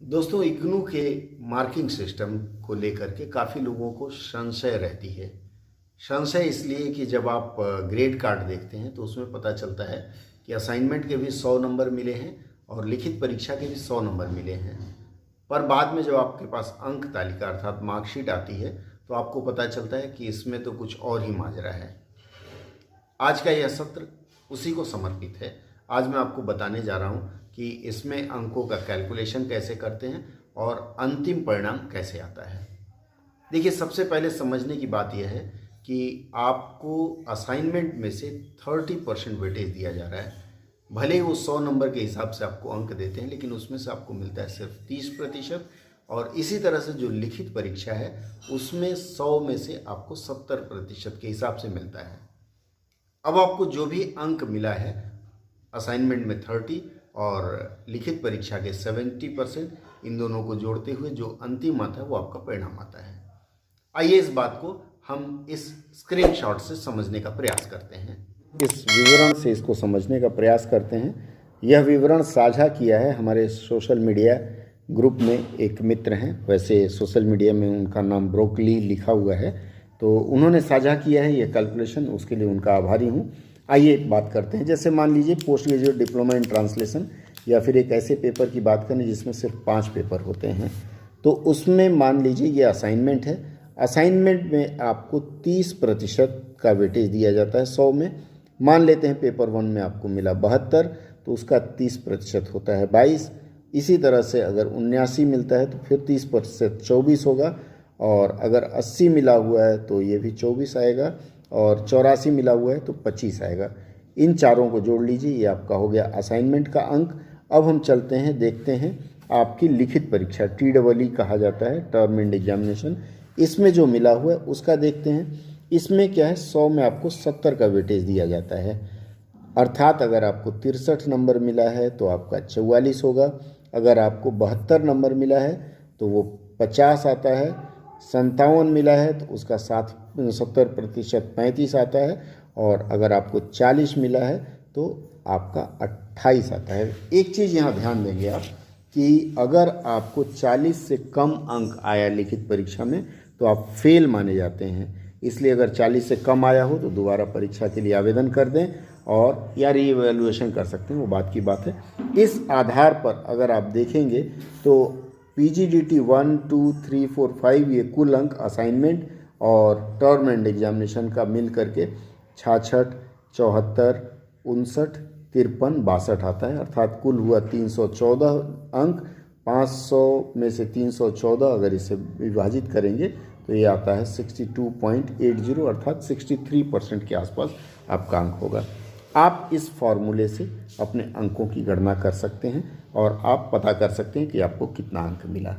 दोस्तों, इग्नू के marking system को लेकर के काफ़ी लोगों को संशय रहती है। संशय इसलिए कि जब आप ग्रेड कार्ड देखते हैं तो उसमें पता चलता है कि असाइनमेंट के भी 100 नंबर मिले हैं और लिखित परीक्षा के भी 100 नंबर मिले हैं। पर बाद में जब आपके पास अंक तालिका अर्थात मार्कशीट आती है तो आपको पता चलता है कि इसमें तो कुछ और ही माजरा है। आज का यह सत्र उसी को समर्पित है। आज मैं आपको बताने जा रहा हूँ कि इसमें अंकों का कैलकुलेशन कैसे करते हैं और अंतिम परिणाम कैसे आता है। देखिए, सबसे पहले समझने की बात यह है कि आपको असाइनमेंट में से 30% वेटेज दिया जा रहा है। भले ही वो 100 नंबर के हिसाब से आपको अंक देते हैं, लेकिन उसमें से आपको मिलता है सिर्फ 30%। और इसी तरह से जो लिखित परीक्षा है उसमें 100 में से आपको 70% के हिसाब से मिलता है। अब आपको जो भी अंक मिला है असाइनमेंट में 30 और लिखित परीक्षा के 70%, इन दोनों को जोड़ते हुए जो अंतिम आता है वो आपका परिणाम आता है। आइए इस बात को हम इस स्क्रीनशॉट से समझने का प्रयास करते हैं। इस विवरण से इसको समझने का प्रयास करते हैं। यह विवरण साझा किया है हमारे सोशल मीडिया ग्रुप में एक मित्र हैं। वैसे सोशल मीडिया में उनका नाम ब्रोकली लिखा हुआ है, तो उन्होंने साझा किया है ये कैलकुलेशन, उसके लिए उनका आभारी हूँ। आइए बात करते हैं। जैसे मान लीजिए post graduate diploma in translation, या फिर एक ऐसे पेपर की बात करें जिसमें सिर्फ 5 पेपर होते हैं, तो उसमें मान लीजिए ये असाइनमेंट है। असाइनमेंट में आपको 30% का वेटेज दिया जाता है 100 में। मान लेते हैं पेपर 1 में आपको मिला 72, तो उसका 30% होता है 22। इसी तरह से अगर 79 मिलता है तो फिर 30% 24 होगा, और अगर 80 मिला हुआ है तो ये भी 24 आएगा, और 84 मिला हुआ है तो 25 आएगा। इन चारों को जोड़ लीजिए, ये आपका हो गया असाइनमेंट का अंक। अब हम चलते हैं, देखते हैं आपकी लिखित परीक्षा, TEE कहा जाता है, टर्म एंड एग्जामिनेशन। इसमें जो मिला हुआ है उसका देखते हैं। इसमें क्या है, 100 में आपको 70 का वेटेज दिया जाता है। अर्थात अगर आपको 63 नंबर मिला है तो आपका 44 होगा। अगर आपको 72 नंबर मिला है तो वो 50 आता है। 57 मिला है तो उसका 70% 35 आता है। और अगर आपको 40 मिला है तो आपका 28 आता है। एक चीज़ यहाँ ध्यान देंगे आप कि अगर आपको 40 से कम अंक आया लिखित परीक्षा में तो आप फेल माने जाते हैं। इसलिए अगर 40 से कम आया हो तो दोबारा परीक्षा के लिए आवेदन कर दें और या रीइवैल्यूएशन कर सकते हैं, वो बात की बात है। इस आधार पर अगर आप देखेंगे तो PGDT 1, 2, 3, 4, 5 ये कुल अंक असाइनमेंट और टर्म एंड एग्जामिनेशन का मिल करके 66, 74, 59, 53, 62 आता है। अर्थात कुल हुआ 314 अंक। 500 में से 314 अगर इसे विभाजित करेंगे तो ये आता है 62.80, अर्थात 63% के आसपास आपका अंक होगा। आप इस फॉर्मूले से अपने अंकों की गणना कर सकते हैं और आप पता कर सकते हैं कि आपको कितना अंक मिला।